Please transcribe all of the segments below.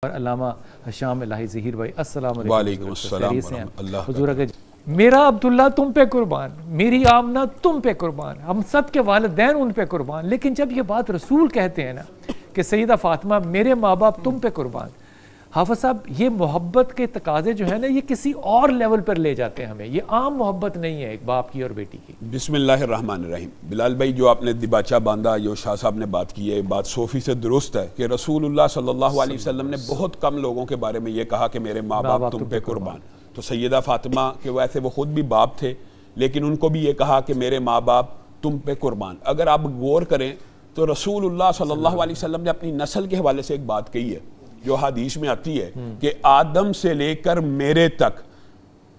اور علامہ حشام الہی ظہیر بھائی السلام علیکم۔ وعلیکم السلام ورحمۃ اللہ۔ حضور کہ میرا عبداللہ تم پہ قربان، میری آمنہ تم پہ قربان، ہم سب کے والدین ان پہ قربان۔ لیکن جب یہ بات رسول کہتے ہیں نا کہ سیدہ فاطمہ میرے ماں باپ تم پہ قربان، حافظ صاحب یہ محبت کے تقاضے جو ہیں نا یہ کسی اور لیول پر لے جاتے ہیں ہمیں، یہ عام محبت نہیں ہے ایک باپ کی اور بیٹی کی۔ بسم اللہ الرحمن الرحیم۔ بلال بھائی جو آپ نے دباچہ باندھا، جو شاہ صاحب نے بات کی ہے، بات صوفی سے درست ہے کہ رسول اللہ صلی اللہ علیہ وسلم نے بہت کم لوگوں کے بارے میں یہ کہا کہ میرے ماں باپ تم پہ قربان۔ تو سیدہ فاطمہ کے ویسے وہ خود بھی باپ تھے، لیکن ان کو بھی یہ کہا کہ میرے ماں باپ تم پہ قربان۔ اگر آپ غور کریں تو رسول اللہ صلی اللہ علیہ وسلم نے اپنی نسل کے حوالے سے ایک بات کہی ہے جو حدیث میں آتی ہے کہ آدم سے لے کر میرے تک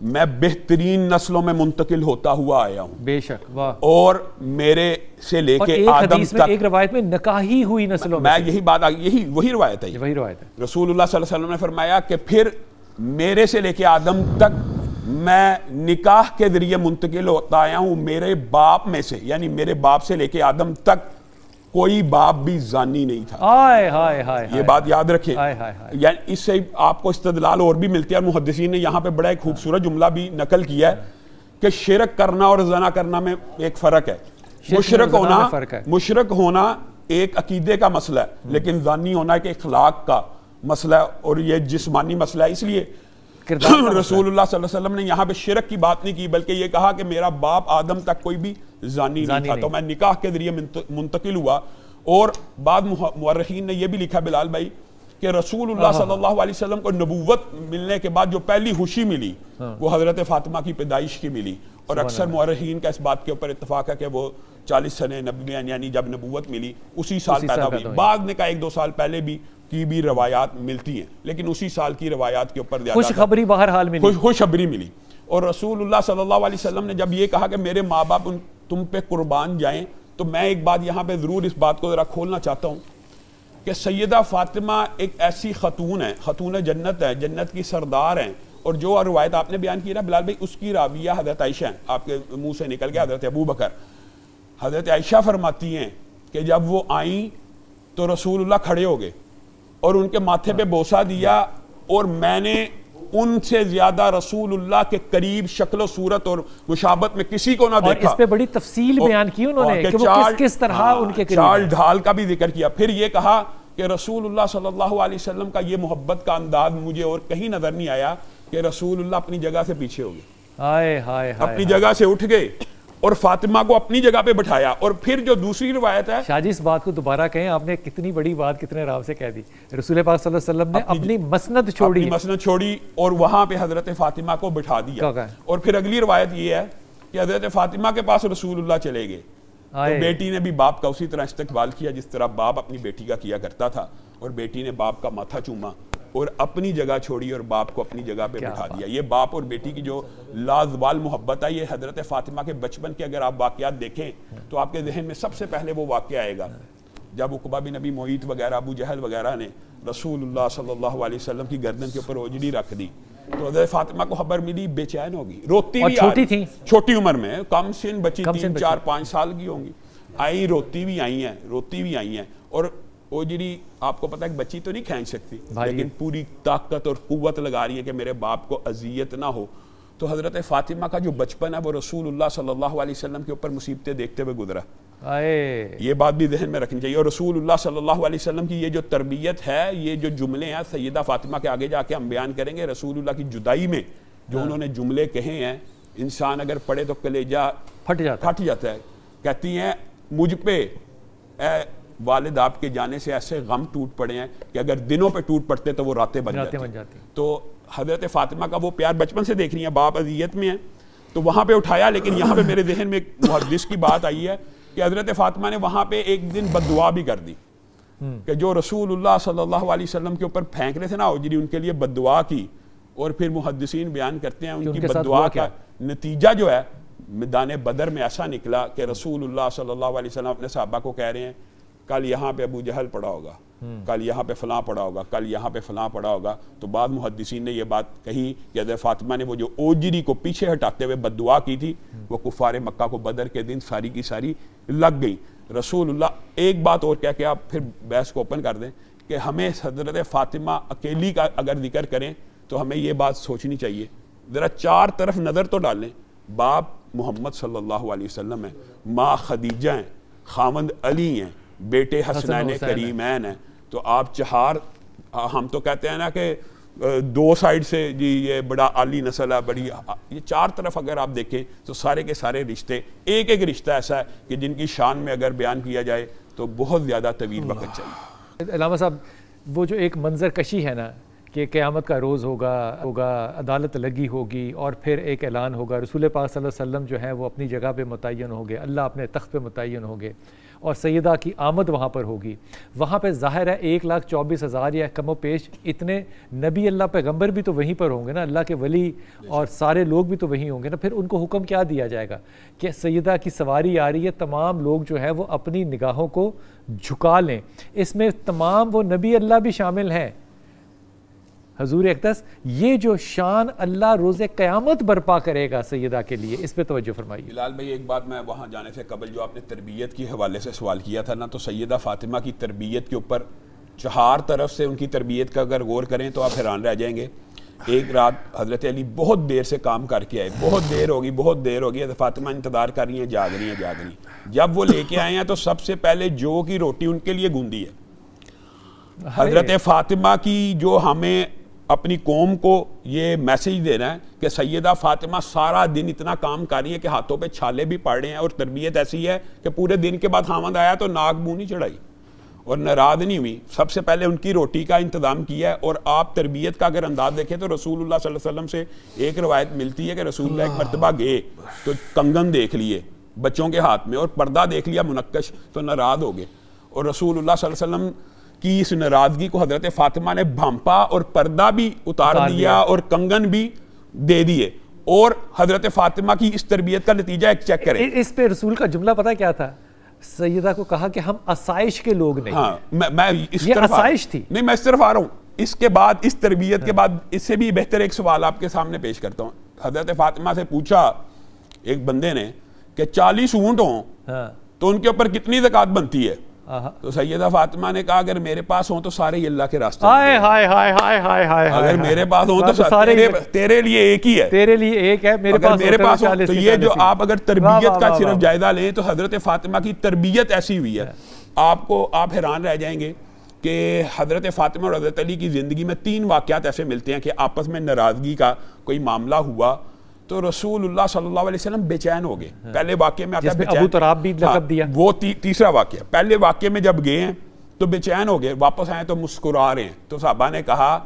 میں بہترین نسلوں میں منتقل ہوتا ہوا آیا ہوں۔ بے شک، واہ۔ اور میرے سے لے کے آدم تک، ایک روایت میں نکاحی ہوئی نسلوں میں یہی بات وہی روایت ہے، وہی روایت ہے۔ رسول اللہ صلی اللہ علیہ وسلم نے فرمایا کہ پھر میرے سے لے کے آدم تک میں نکاح کے ذریعے منتقل ہوتا آیا ہوں، میرے باپ میں سے، یعنی میرے باپ سے لے کے آدم تک کوئی باپ بھی زانی نہیں تھا۔ آئے ہائے ہائے، یہ بات یاد رکھیں۔ یعنی اس سے آپ کو استدلال اور بھی ملتی ہے، اور محدثین نے یہاں پہ بڑا ایک خوبصورت جملہ بھی نقل کیا ہے کہ شرک کرنا اور زنا کرنا میں ایک فرق ہے۔ مشرک ہونا ایک عقیدے کا مسئلہ ہے، لیکن زانی ہونا ایک اخلاق کا مسئلہ ہے، اور یہ جسمانی مسئلہ ہے۔ اس لیے رسول اللہ صلی اللہ علیہ وسلم نے یہاں پہ شرک کی بات نہیں کی، بلکہ یہ کہا کہ میرا باپ آدم تک کوئی بھی زانی نہیں تھا، تو میں نکاح کے ذریعے منتقل ہوا۔ اور بعد مورخین نے یہ بھی لکھا بلال بھائی کہ رسول اللہ صلی اللہ علیہ وسلم کو نبوت ملنے کے بعد جو پہلی خوشی ملی وہ حضرت فاطمہ کی پیدائش کی ملی، اور اکثر مورخین کا اس بات کے اوپر اتفاق ہے کہ وہ 40 سنے نبوی، یعنی جب نبوت ملی اسی سال پیدا ہوئی۔ بعد نے کہا 1-2 سال پہلے بھی کی بھی روایات ملتی ہیں، لیکن اسی سال کی روایات کے اوپر خوشخبری بہرحال ملی، خوشخبری ملی۔ اور رسول اللہ صلی اللہ علیہ وسلم نے جب یہ کہا کہ میرے ماں باپ تم پہ قربان جائیں، تو میں ایک بات یہاں پہ ضرور اس بات کو ذرا کھولنا چاہتا ہوں کہ سیدہ فاطمہ ایک ایسی خاتون ہے، خاتون جنت ہے، جنت کی سردار ہیں، اور جو روایت آپ نے بیان کی نا بلال بھائی، اس کی راویہ حضرت عائشہ ہیں، آپ کے منہ سے نکل گیا حضرت ابو بکر۔ حضرت عائشہ فرماتی ہیں کہ جب وہ آئیں تو رسول اللہ کھڑے ہو گئے اور ان کے ماتھے پہ بوسہ دیا، اور میں نے ان سے زیادہ رسول اللہ کے قریب شکل و صورت اور مشابہت میں کسی کو نہ دیکھا۔ اور اس پہ بڑی تفصیل بیان کی انہوں نے کہ وہ کس طرح ان کے قریب چال ڈھال کا بھی ذکر کیا۔ پھر یہ کہا کہ رسول اللہ صلی اللہ علیہ وسلم کا یہ محبت کا انداز مجھے اور کہیں نظر نہیں آیا کہ رسول اللہ اپنی جگہ سے پیچھے ہو گئے، اپنی جگہ سے اٹھ گئے اور فاطمہ کو اپنی جگہ پہ بٹھایا۔ اور پھر جو دوسری روایت ہے، شاہ جی اس بات کو دوبارہ کہیں، آپ نے کتنی بڑی بات کتنے راو سے کہہ دی۔ رسول پاک صلی اللہ علیہ وسلم نے اپنی مسند چھوڑی اور وہاں پہ حضرت فاطمہ کو بٹھا دیا۔ اور پھر اگلی روایت یہ ہے کہ حضرت فاطمہ کے پاس رسول اللہ چلے گئے، تو بیٹی نے بھی باپ کا اسی طرح استقبال کیا جس طرح باپ اپنی بیٹی کا کیا کرتا تھا، اور بیٹی نے باپ کا ماتھا چوما اور اپنی جگہ چھوڑی اور باپ کو اپنی جگہ پہ بٹھا دیا۔ یہ باپ اور بیٹی کی جو لازوال محبت ہے، یہ حضرت فاطمہ کے بچپن کے اگر آپ واقعات دیکھیں تو آپ کے ذہن میں سب سے پہلے وہ واقعہ آئے گا جب عقبہ بن ابی معیط وغیرہ، ابو جہل وغیرہ نے رسول اللہ صلی اللہ علیہ وسلم کی گردن کے اوپر اوجڑی رکھ دی، تو حضرت فاطمہ کو خبر ملی، بے چین ہوگی، روتی بھی، چھوٹی تھی، چھوٹی عمر میں، کم سن بچی، 3-4-5 سال کی ہوں گی، آئی روتی بھی آئی ہیں۔ اور اوجڑی آپ کو پتہ ہے کہ بچی تو نہیں کھینچ سکتی، لیکن پوری طاقت اور قوت لگا رہی ہے کہ میرے باپ کو اذیت نہ ہو۔ تو حضرت فاطمہ کا جو بچپن ہے وہ رسول اللہ صلی اللہ علیہ وسلم کے اوپر مصیبتیں دیکھتے ہوئے گزرا۔ یہ بات بھی ذہن میں رکھنی چاہیے۔ اور رسول اللہ صلی اللہ علیہ وسلم کی یہ جو تربیت ہے، یہ جو جملے ہیں سیدہ فاطمہ کے آگے جا کے ہم بیان کریں گے، رسول اللہ کی جدائی میں جو انہوں نے جملے کہے ہیں، انسان اگر پڑھے تو کلیجہ پھٹ جاتا ہے۔ کہتی ہیں مجھ پہ اے والد آپ کے جانے سے ایسے غم ٹوٹ پڑے ہیں کہ اگر دنوں پہ ٹوٹ پڑتے تو وہ راتیں بن جاتی۔ تو حضرت فاطمہ کا وہ پیار بچپن سے دیکھ رہی ہیں، باپ اذیت میں ہے تو وہاں پہ اٹھایا۔ لیکن یہاں پہ میرے ذہن میں ایک محدث کی بات آئی ہے کہ حضرت فاطمہ نے وہاں پہ ایک دن بد دعا بھی کر دی کہ جو رسول اللہ صلی اللہ علیہ وسلم کے اوپر پھینک رہے تھے نا اوجڑی، ان کے لیے بد دعا کی۔ اور پھر محدثین بیان کرتے ہیں ان کی بد دعا کا نتیجہ جو ہے میدان بدر میں ایسا نکلا کہ رسول اللہ صلی اللہ علیہ وسلم اپنے صحابہ کو کہہ رہے ہیں کل یہاں پہ ابو جہل پڑا ہوگا، کل یہاں پہ فلاں پڑا ہوگا، کل یہاں پہ فلاں پڑا ہوگا۔ تو بعد محدثین نے یہ بات کہی کہ حضرت فاطمہ نے وہ جو اوجری کو پیچھے ہٹاتے ہوئے بد دعا کی تھی وہ کفار مکہ کو بدر کے دن ساری کی ساری لگ گئی۔ رسول اللہ ایک بات اور کہہ کے آپ پھر بحث کو اوپن کر دیں کہ ہمیں حضرت فاطمہ اکیلی کا اگر ذکر کریں تو ہمیں یہ بات سوچنی چاہیے، ذرا چار طرف نظر تو ڈالیں. باپ محمد صلی اللہ علیہ وسلم ہیں، ماں خدیجہ ہیں، خاوند علی ہیں، بیٹے حسنین کریمین ہیں. تو آپ چہار، ہم تو کہتے ہیں نا کہ دو سائیڈ سے جی یہ بڑا عالی نسل ہے، بڑی، یہ چار طرف اگر آپ دیکھیں تو سارے کے سارے رشتے، ایک ایک رشتہ ایسا ہے کہ جن کی شان میں اگر بیان کیا جائے تو بہت زیادہ طویل وقت چاہیے. علامہ صاحب وہ جو ایک منظر کشی ہے نا کہ قیامت کا روز ہوگا عدالت لگی ہوگی اور پھر ایک اعلان ہوگا، رسول پاک صلی اللہ علیہ وسلم جو ہیں وہ اپنی جگہ پہ متعین ہوں گے، اللہ اپنے تخت پہ متعین ہوں گے اور سیدہ کی آمد وہاں پر ہوگی. وہاں پہ ظاہر ہے 1,24,000 یا کم و پیش اتنے نبی اللہ پیغمبر بھی تو وہیں پر ہوں گے نا، اللہ کے ولی اور سارے لوگ بھی تو وہیں ہوں گے نا. پھر ان کو حکم کیا دیا جائے گا کہ سیدہ کی سواری آ رہی ہے، تمام لوگ جو ہے وہ اپنی نگاہوں کو جھکا لیں. اس میں تمام وہ نبی اللہ بھی شامل ہیں، حضور اقدس. یہ جو شان اللہ روز قیامت برپا کرے گا سیدہ کے لیے، اس پہ توجہ فرمائیے. بلال بھائی ایک بات میں وہاں جانے سے قبل جو آپ نے تربیت کے حوالے سے سوال کیا تھا نا، تو سیدہ فاطمہ کی تربیت کے اوپر چہار طرف سے ان کی تربیت کا اگر غور کریں تو آپ حیران رہ جائیں گے. ایک رات حضرت علی بہت دیر سے کام کر کے آئے، بہت دیر ہوگی حضرت فاطمہ انتظار کر رہی ہیں، جاگ رہی ہیں. جب وہ لے کے آئے ہیں تو سب سے پہلے جو کی روٹی ان کے لیے گوندی ہے. حضرت فاطمہ کی جو ہمیں اپنی قوم کو یہ میسیج دینا ہے کہ سیدہ فاطمہ سارا دن اتنا کام کر رہی ہے کہ ہاتھوں پہ چھالے بھی پڑ رہے ہیں، اور تربیت ایسی ہے کہ پورے دن کے بعد خاوند آیا تو ناک منہ نہیں چڑھائی اور ناراض نہیں ہوئی. سب سے پہلے ان کی روٹی کا انتظام کیا ہے. اور آپ تربیت کا اگر انداز دیکھیں تو رسول اللہ صلی اللہ علیہ وسلم سے ایک روایت ملتی ہے کہ رسول اللہ ایک مرتبہ گئے تو کنگن دیکھ لیے بچوں کے ہاتھ میں اور پردہ دیکھ لیا منقش، تو ناراض ہو گئے. اور رسول اللہ صلی اللہ علیہ وسلم کی اس ناراضگی کو حضرت فاطمہ نے بھانپا اور پردہ بھی اتار دیا اور کنگن بھی دے دیے. اور حضرت فاطمہ کی اس تربیت کا نتیجہ ایک چیک کریں. اس پہ رسول کا جملہ پتہ کیا تھا؟ سیدہ کو کہا کہ ہم آسائش کے لوگ نہیں. ہاں میں اس یہ طرف آسائش تھی. نہیں، میں اس طرف آ رہا ہوں. اس کے بعد اس تربیت کے بعد اس سے بھی بہتر ایک سوال آپ کے سامنے پیش کرتا ہوں. حضرت فاطمہ سے پوچھا ایک بندے نے کہ 40 اونٹ ہوں تو ان کے اوپر کتنی زکوٰۃ بنتی ہے؟ تو سیدہ فاطمہ نے کہا اگر میرے پاس ہوں تو سارے ہی اللہ کے راستے میں، اگر میرے پاس ہوں تو تیرے لیے ایک ہی ہے، تیرے لیے ایک ہے، میرے پاس ہوں. تو یہ جو آپ اگر تربیت کا صرف جائزہ لیں تو حضرت فاطمہ کی تربیت ایسی ہوئی ہے، آپ حیران رہ جائیں گے کہ حضرت فاطمہ اور حضرت علی کی زندگی میں 3 واقعات ایسے ملتے ہیں کہ آپس میں ناراضگی کا کوئی معاملہ ہوا تو رسول اللہ صلی اللہ علیہ وسلم بے چین ہو گئے. پہلے واقعے میں آتا ہے بے چین، ابو تراب بھی لقب دیا، وہ تیسرا واقعہ. پہلے واقعے میں جب گئے ہیں تو بے چین ہو گئے، واپس آئے تو مسکرا رہے ہیں. تو صحابہ نے کہا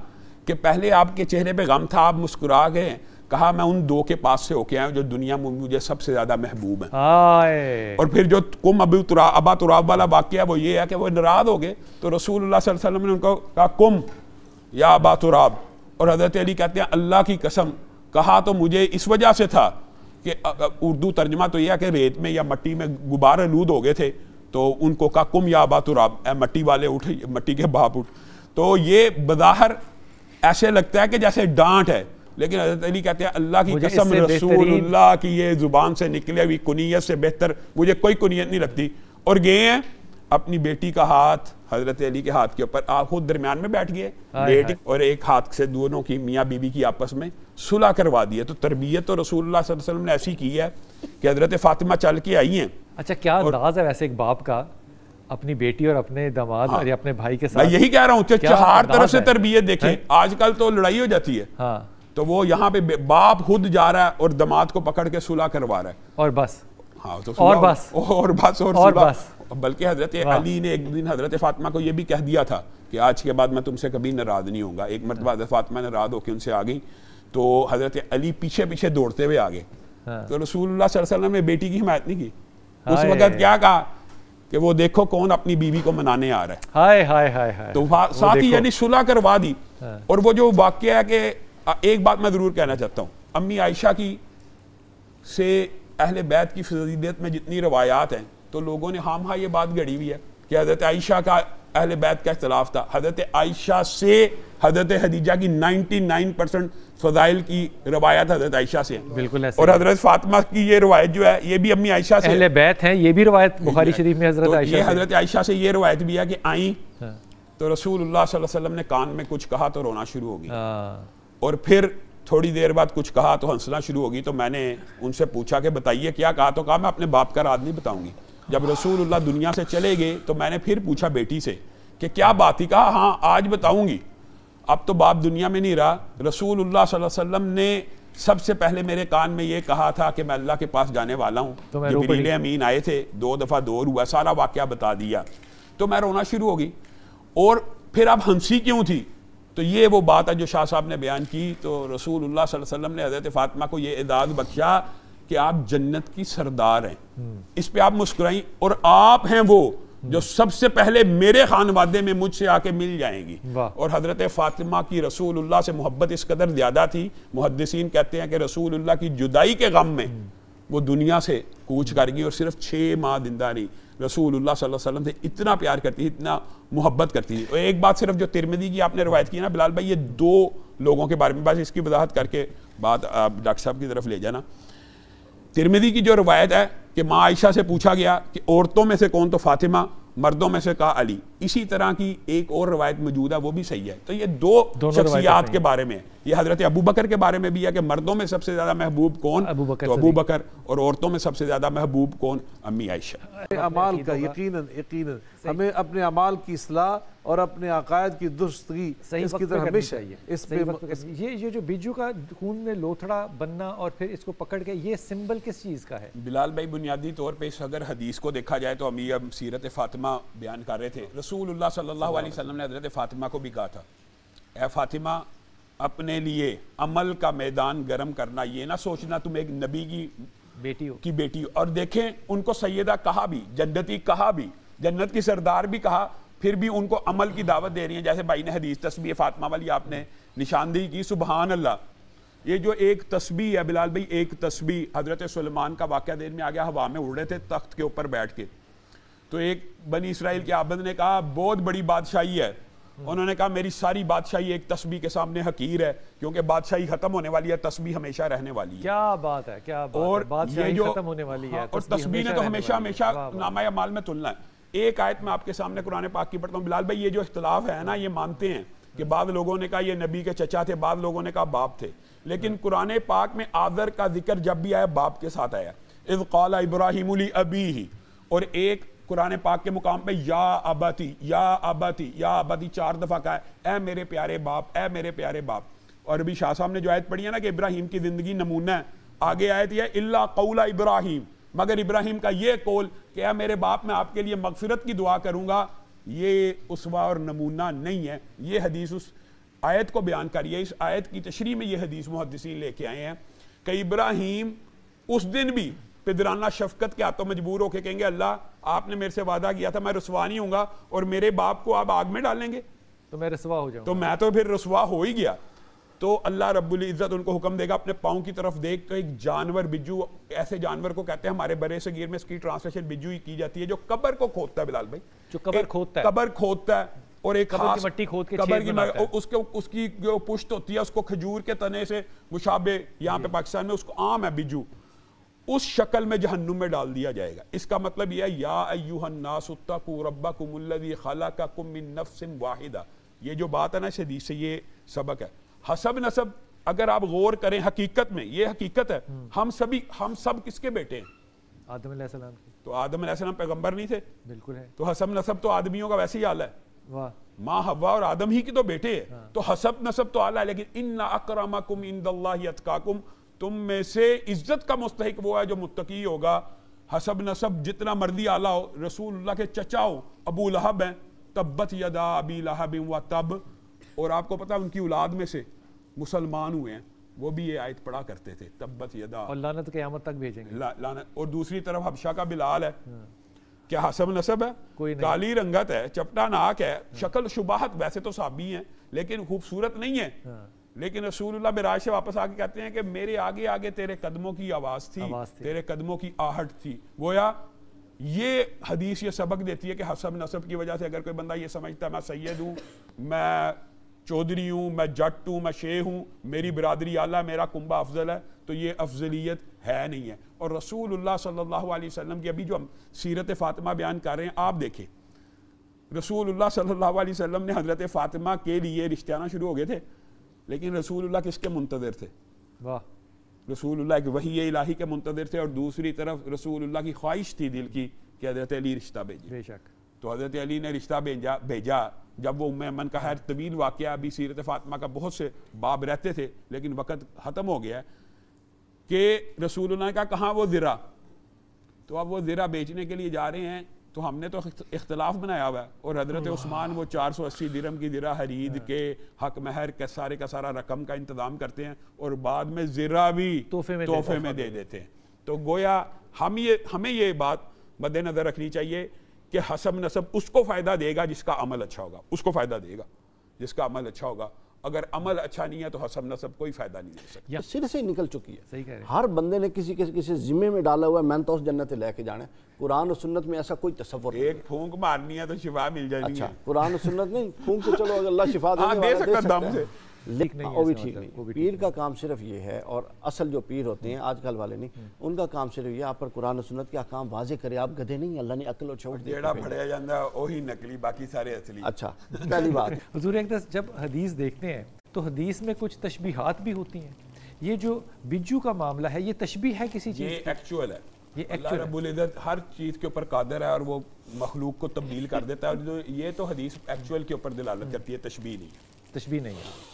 کہ پہلے آپ کے چہرے پہ غم تھا، آپ مسکرا گئے ہیں. کہا میں ان 2 کے پاس سے ہو کے آیا ہوں جو دنیا میں مجھے سب سے زیادہ محبوب ہیں. اور پھر جو کم ابا تراب والا واقعہ وہ یہ ہے کہ وہ ناراض ہو گئے تو رسول اللہ صلی اللہ علیہ وسلم نے ان کو کہا کم یا ابا تراب. اور حضرت علی کہتے ہیں اللہ کی قسم کہا تو مجھے اس وجہ سے تھا کہ اردو ترجمہ تو یہ ہے کہ ریت میں یا مٹی میں غبار آلود ہو گئے تھے تو ان کو کہا کم یا ابا تراب، اے مٹی والے اٹھ، مٹی کے باپ اٹھ. تو یہ بظاہر ایسے لگتا ہے کہ جیسے ڈانٹ ہے، لیکن حضرت علی کہتے ہیں اللہ کی قسم رسول اللہ کی یہ زبان سے نکلے ہوئی کنیت سے بہتر مجھے کوئی کنیت نہیں لگتی. اور گئے ہیں اپنی بیٹی کا ہاتھ حضرت علی کے ہاتھ کے اوپر، آپ خود درمیان میں بیٹھ گئے بیٹی اور ایک ہاتھ سے دونوں کی میاں بیوی کی آپس میں صلح کروا دی ہے. تو تربیت تو رسول اللہ صلی اللہ علیہ وسلم نے ایسی کی ہے کہ حضرت فاطمہ چل کے آئی ہیں. اچھا کیا انداز ہے ویسے ایک باپ کا اپنی بیٹی اور اپنے داماد اور اپنے بھائی کے ساتھ. میں یہی کہہ رہا ہوں کہ چہار طرف سے تربیت دیکھیں. آج کل تو لڑائی ہو جاتی ہے تو وہ یہاں پہ باپ خود جا رہا ہے اور داماد کو پکڑ کے صلح کروا رہا ہے اور بس اور بس. بلکہ حضرت علی نے ایک دن حضرت فاطمہ کو یہ بھی کہہ دیا تھا کہ آج کے بعد میں تم سے کبھی ناراض نہیں ہوں گا. ایک مرتبہ حضرت فاطمہ ناراض ہو کے ان سے آ گئی تو حضرت علی پیچھے پیچھے دوڑتے ہوئے آگے. تو رسول اللہ صلی اللہ علیہ وسلم نے بیٹی کی حمایت نہیں کی. اس وقت کیا کہا کہ وہ دیکھو کون اپنی بیوی کو منانے آ رہا ہے. تو ساتھ ہی یعنی صلح کروا دی. اور وہ جو واقعہ ہے کہ ایک بات میں ضرور کہنا چاہتا ہوں، امی عائشہ کی سے اہل بیت کی فضیلت میں جتنی روایات ہیں تو لوگوں نے ہم یہ بات گھڑی ہوئی ہے کہ حضرت عائشہ کا اہل بیت کا اختلاف تھا. حضرت عائشہ سے حضرت خدیجہ کی 99% فضائل کی روایت حضرت عائشہ سے ہیں. بالکل ایسے. اور حضرت فاطمہ کی یہ روایت جو ہے یہ بھی امی عائشہ سے اہل بیت ہیں، یہ بھی روایت بخاری شریف میں حضرت عائشہ یہ حضرت عائشہ سے یہ روایت بھی ہے کہ آئیں تو رسول اللہ صلی اللہ علیہ وسلم نے کان میں کچھ کہا تو رونا شروع ہو گئی، اور پھر تھوڑی دیر بعد کچھ کہا تو ہنسنا شروع ہوگی. تو میں نے ان سے پوچھا کہ بتائیے کیا کہا؟ تو کہا میں اپنے باپ کا راز نہیں بتاؤں گی. جب رسول اللہ دنیا سے چلے گئے تو میں نے پھر پوچھا بیٹی سے کہ کیا بات تھی؟ کہا ہاں آج بتاؤں گی. اب تو باپ دنیا میں نہیں رہا. رسول اللہ صلی اللہ علیہ وسلم نے سب سے پہلے میرے کان میں یہ کہا تھا کہ میں اللہ کے پاس جانے والا ہوں. جبریل امین آئے تھے، 2 دفعہ دور ہوا، سارا واقعہ بتا دیا. تو میں رونا شروع ہو گئی. اور پھر اب ہنسی کیوں تھی؟ تو یہ وہ بات ہے جو شاہ صاحب نے بیان کی. تو رسول اللہ صلی اللہ علیہ وسلم نے حضرت فاطمہ کو یہ اعزاز بخشا کہ آپ جنت کی سردار ہیں. اس پہ آپ مسکرائیں، اور آپ ہیں وہ جو سب سے پہلے میرے خانوادے میں مجھ سے آ کے مل جائیں گی. اور حضرت فاطمہ کی رسول اللہ سے محبت اس قدر زیادہ تھی، محدثین کہتے ہیں کہ رسول اللہ کی جدائی کے غم میں وہ دنیا سے کوچ کر گئی اور صرف 6 ماہ زندہ رہی. رسول اللہ صلی اللہ علیہ وسلم سے اتنا پیار کرتی تھی، اتنا محبت کرتی تھی. اور ایک بات صرف جو ترمذی کی آپ نے روایت کی نا بلال بھائی، یہ 2 لوگوں کے بارے میں، بس اس کی وضاحت کر کے بات آپ ڈاکٹر صاحب کی طرف لے جانا. ترمذی کی جو روایت ہے کہ ماں عائشہ سے پوچھا گیا کہ عورتوں میں سے کون؟ تو فاطمہ، مردوں میں سے کہا علی. اسی طرح کی ایک اور روایت موجود ہے، وہ بھی صحیح ہے. تو یہ 2 شخصیات کے بارے میں، یہ حضرت ابو بکر کے بارے میں بھی ہے کہ مردوں میں سب سے زیادہ محبوب کون؟ تو ابو بکر. اور عورتوں میں سب سے زیادہ محبوب کون؟ امی عائشہ. اعمال کا یقیناً ہمیں اپنے اعمال کی اصلاح اور اپنے عقائد کی درستگی اس کی طرف ہمیشہ اس پہ یہ جو بیجو کا خون میں لوتھڑا بننا اور پھر اس کو پکڑ کے، یہ سمبل کس چیز کا ہے؟ بلال بھائی بنیادی طور پہ اس اگر حدیث کو دیکھا جائے تو امی اب سیرت فاطمہ بیان کر رہے تھے. رسول اللہ صلی اللہ علیہ وسلم نے حضرت فاطمہ کو بھی کہا تھا اے فاطمہ اپنے لیے عمل کا میدان گرم کرنا، یہ نہ سوچنا تم ایک نبی کی بیٹی ہو. اور دیکھیں ان کو سیدہ کہا بھی، جنتی کہا بھی، جنت کی سردار بھی کہا، پھر بھی ان کو عمل کی دعوت دے رہی ہیں. جیسے بھائی نے حدیث تسبیح فاطمہ والی آپ نے نشاندہی کی. سبحان اللہ، یہ جو ایک تسبیح ہے بلال بھائی، ایک تسبیح، حضرت سلیمان کا واقعہ دین میں آ گیا. ہوا میں اڑ رہے تھے تخت کے اوپر بیٹھ کے، تو ایک بنی اسرائیل کے عابد نے کہا بہت بڑی بادشاہی ہے. انہوں نے کہا میری ساری بادشاہی ایک تسبیح کے سامنے حقیر ہے، کیونکہ بادشاہی ختم ہونے والی ہے، تسبیح ہمیشہ رہنے والی ہے. کیا بات ہے، کیا بات ہے. اور بادشاہی ختم ہونے والی ہے اور تسبیح نے تو ہمیشہ نامہ اعمال میں تلنا ہے. ایک آیت میں آپ کے سامنے قرآن پاک کی پڑھتا ہوں. بلال بھائی یہ جو اختلاف ہے نا، یہ مانتے ہیں کہ بعض لوگوں نے کہا یہ نبی کے چچا تھے، بعض لوگوں نے کہا باپ تھے، لیکن قرآن پاک میں آذر کا ذکر جب بھی آیا باپ کے ساتھ آیا. اذ قال ابراہیم لابیہ، اور ایک قرآن پاک کے مقام پہ یا اباتی یا اباتی یا اباتی 4 دفعہ کہا ہے، اے میرے پیارے باپ، اے میرے پیارے باپ. اور ابھی شاہ صاحب نے جو آیت پڑھی ہے نا کہ ابراہیم کی زندگی نمونہ ہے، آگے آیت یہ الا قول ابراہیم، مگر ابراہیم کا یہ قول کہ اے میرے باپ میں آپ کے لیے مغفرت کی دعا کروں گا، یہ اسوہ اور نمونہ نہیں ہے. یہ حدیث اس آیت کو بیان کری ہے. اس آیت کی تشریح میں یہ حدیث محدثین لے کے آئے ہیں کہ ابراہیم اس دن بھی پدرانہ شفقت کے ہاتھوں مجبور ہو کے کہیں گے اللہ آپ نے میرے سے وعدہ کیا تھا میں رسوا نہیں ہوں گا، اور میرے باپ کو آپ آگ میں ڈالیں گے تو میں رسوا ہو جاؤں، تو میں تو پھر رسوا ہو ہی گیا. تو اللہ رب العزت ان کو حکم دے گا اپنے پاؤں کی طرف دیکھ. تو ایک جانور بجو، ایسے جانور کو کہتے ہیں ہمارے برے صغیر میں اس کی ٹرانسلیشن بجو ہی کی جاتی ہے، جو قبر کو کھودتا ہے. بلال بھائی جو قبر کھودتا ہے اور ایک قبر کی مٹی کھود کے چھید بناتا ہے، اس کی جو پشت ہوتی ہے اس کو کھجور کے تنے سے مشابہ یہاں پہ پاکستان میں اس کو عام ہے بجو، اس شکل میں جہنم میں ڈال دیا جائے گا. اس کا مطلب یہ ہے یا ایھا الناس اتقوا ربکم الذی خلقکم من نفس واحدہ. یہ جو بات ہے نا اس حدیث سے یہ سبق ہے. حسب نسب اگر آپ غور کریں حقیقت میں یہ حقیقت ہے، ہم سب کس کے بیٹے ہیں؟ آدم علیہ السلام کی. تو آدم علیہ السلام پیغمبر نہیں تھے؟ بالکل ہے. تو حسب نسب تو آدمیوں کا ویسے ہی حال ہے. واہ. ماں حوا اور آدم ہی کی تو بیٹے ہیں. تو حسب نسب تو اعلیٰ ہے، لیکن ان اکرمکم عند اللہ اتقاکم، تم میں سے عزت کا مستحق وہ ہے جو متقی ہوگا. حسب نسب جتنا مرضی اعلیٰ ہو، رسول اللہ کے چچا ہو ابو لہب ہیں، تبت یدا ابی لہب و تب، اور آپ کو پتا ان کی اولاد میں سے مسلمان ہوئے ہیں، وہ بھی یہ آیت پڑھا کرتے تھے تبت یدا، اور لعنت قیامت تک بھیجیں گے لعنت. اور دوسری طرف حبشہ کا بلال ہے، کیا حسب نسب ہے؟ کالی رنگت ہے، چپٹا ناک ہے، شکل شباہت ویسے تو صحابی ہیں لیکن خوبصورت نہیں ہے. لیکن رسول اللہ براج سے واپس آ کے کہتے ہیں کہ میرے آگے آگے تیرے قدموں کی آواز تھی، تیرے قدموں کی آہٹ تھی. گویا یہ حدیث یہ سبق دیتی ہے کہ حسب نسب کی وجہ سے اگر کوئی بندہ یہ سمجھتا ہے میں سید ہوں، میں چودھری ہوں، میں جٹ ہوں، میں شیخ ہوں، میری برادری اعلیٰ، میرا کنبہ افضل ہے، تو یہ افضلیت ہے نہیں ہے. اور رسول اللہ صلی اللہ علیہ وسلم کی ابھی جو ہم سیرت فاطمہ بیان کر رہے ہیں، آپ دیکھیں رسول اللہ صلی اللہ علیہ وسلم نے حضرت فاطمہ کے لیے رشتے آنا شروع ہو گئے تھے، لیکن رسول اللہ کس کے منتظر تھے؟ واہ، رسول اللہ ایک وحی الہی کے منتظر تھے، اور دوسری طرف رسول اللہ کی خواہش تھی دل کی کہ حضرت علی رشتہ بھیجے. بے شک. تو حضرت علی نے رشتہ بھیجا. جب وہ ام ایمن کا خیر طویل واقعہ، ابھی سیرت فاطمہ کا بہت سے باب رہتے تھے لیکن وقت ختم ہو گیا کہ رسول اللہ نے کہا کہاں وہ زرہ، تو اب وہ زرہ بیچنے کے لیے جا رہے ہیں. تو ہم نے تو اختلاف بنایا ہوا ہے، اور حضرت عثمان وہ 480 درہم کی زرہ خرید کے حق مہر کے سارے کا سارا رقم کا انتظام کرتے ہیں، اور بعد میں زرہ بھی تحفے میں دے دیتے ہیں. تو گویا ہمیں یہ بات مد نظر رکھنی چاہیے کہ حسب نسب اس کو فائدہ دے گا جس کا عمل اچھا ہوگا، اس کو فائدہ دے گا جس کا عمل اچھا ہوگا. اگر عمل اچھا نہیں ہے تو حسب نسب کوئی فائدہ نہیں دے سکتا. سر سے نکل چکی ہے. صحیح کہہ رہے ہیں. ہر بندے نے کسی ذمے میں ڈالا ہوا ہے میں تو اس جنت لے کے جانا ہے. قرآن و سنت میں ایسا کوئی تصور نہیں. ایک پھونک مارنی ہے تو شفا مل جائے گی. اچھا قرآن و سنت نہیں، پھونک سے چلو اگر اللہ شفا دے سکتا دم سے، لیکن وہ بھی ٹھیک نہیں. پیر کا کام صرف یہ ہے، اور اصل جو پیر ہوتے ہیں آج کل والے نہیں، ان کا کام صرف یہ آپ پر قرآن و سنت کے احکام واضح کرے. آپ گدھے نہیں، اللہ نے عقل اور شعور دیا. جیڑا پڑھیا جاندہ ہے وہی نقلی، باقی سارے اصلی. اچھا پہلی بات حضور اقدس جب حدیث دیکھتے ہیں تو حدیث میں کچھ تشبیہات بھی ہوتی ہیں. یہ جو بجو کا معاملہ ہے یہ تشبیہ ہے کسی چیز؟ یہ ایکچول ہے. یہ اللہ رب العزت ہر چیز کے اوپر قادر ہے، اور وہ مخلوق کو تبدیل کر دیتا ہے. اور یہ تو حدیث ایکچول کے اوپر دلالت کرتی ہے، تشبیہ نہیں ہے. تشبیہ نہیں ہے.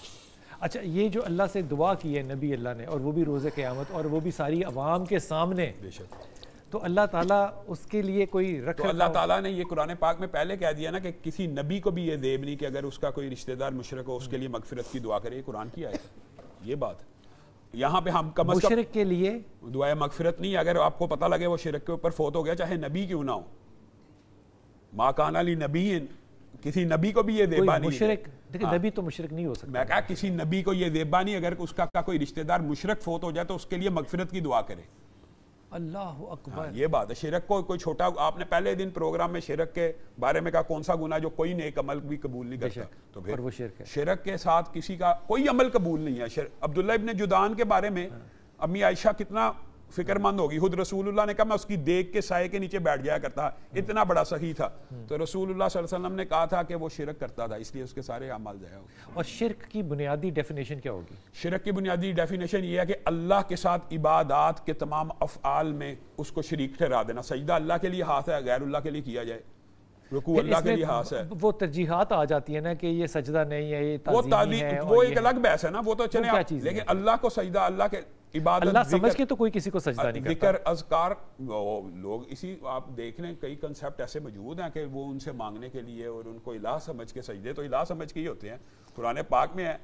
اچھا یہ جو اللہ سے دعا کی ہے نبی اللہ نے، اور وہ بھی روز قیامت، اور وہ بھی ساری عوام کے سامنے، بے شک. تو اللہ تعالیٰ اس کے لیے کوئی رکھ، تو اللہ تعالیٰ نے یہ قرآن پاک میں پہلے کہہ دیا نا کہ کسی نبی کو بھی یہ دیب نہیں کہ اگر اس کا کوئی رشتہ دار مشرک ہو اس کے لیے مغفرت کی دعا کرے. یہ قرآن کی آیت ہے. یہ بات یہاں پہ ہم کم از کم مشرک کے لیے دعائے مغفرت نہیں. اگر آپ کو پتہ لگے وہ شرک کے اوپر فوت ہو گیا چاہے نبی کیوں نہ ہو، ما کان علی نبی، کسی نبی کو بھی یہ دیبا نہیں. مشرک دیکھیں نبی تو مشرک نہیں ہو سکتا. میں کہا کسی نبی کو یہ دیبا نہیں اگر اس کا کوئی رشتہ دار مشرک فوت ہو جائے تو اس کے لیے مغفرت کی دعا کرے. اللہ اکبر. یہ بات ہے. شرک کو کوئی چھوٹا، آپ نے پہلے دن پروگرام میں شرک کے بارے میں کہا کون سا گناہ جو کوئی نیک عمل بھی قبول نہیں کرتا، تو پھر وہ شرک ہے. شرک کے ساتھ کسی کا کوئی عمل قبول نہیں ہے. عبداللہ ابن جدعان کے بارے میں امی عائشہ کتنا فکر مند ہوگی. خود رسول اللہ نے کہا میں اس کی دیکھ کے سائے کے نیچے بیٹھ جایا کرتا، اتنا بڑا سخی تھا. تو رسول اللہ صلی اللہ علیہ وسلم نے کہا تھا کہ وہ شرک کرتا تھا، اس لیے اس کے سارے اعمال ضائع ہو گئے. اور شرک کی بنیادی ڈیفینیشن کیا ہوگی؟ شرک کی بنیادی ڈیفینیشن یہ ہے کہ اللہ کے ساتھ عبادات کے تمام افعال میں اس کو شریک ٹھہرا دینا. سجدہ اللہ کے لیے ہاتھ ہے، غیر اللہ کے لیے کیا جائے. رکوع اللہ کے لیے ہاتھ ہے. وہ ترجیحات آ جاتی ہے نا کہ یہ سجدہ نہیں ہے، یہ تعظیمی ہے. وہ ایک الگ بحث ہے نا، وہ تو چلے. لیکن اللہ کو سجدہ، اللہ کے عبادت، اللہ سمجھ کے تو کوئی کسی کو سجدہ نہیں کرتا. ذکر اذکار لوگ اسی آپ دیکھ لیں کئی کنسیپٹ ایسے موجود ہیں کہ وہ ان سے مانگنے کے لیے اور ان کو الہ سمجھ کے سجدے تو الہ سمجھ کے ہی ہوتے ہیں. قرآن پاک میں ہے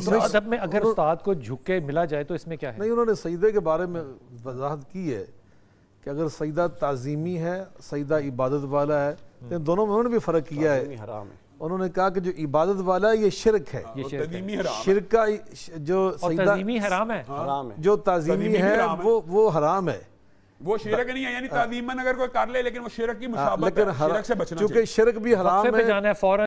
تو ادب میں اگر استاد کو جھک کے ملا جائے تو اس میں کیا ہے؟ نہیں، انہوں نے سجدے کے بارے میں وضاحت کی ہے کہ اگر سجدہ تعظیمی ہے، سجدہ عبادت والا ہے، تو دونوں میں انہوں نے بھی فرق کیا ہے. انہوں نے کہا کہ جو عبادت والا ہے یہ شرک ہے، شرک کا جو سجدہ تعظیمی حرام ہے، جو تعظیمی ہے وہ حرام ہے. وہ شرک نہیں ہے، یعنی تعظیماً اگر کوئی کر لے لیکن وہ شرک کی مشابہت ہے، شرک سے بچنا چاہیے. چونکہ شرک بھی حرام ہے. جانا ہے فوراً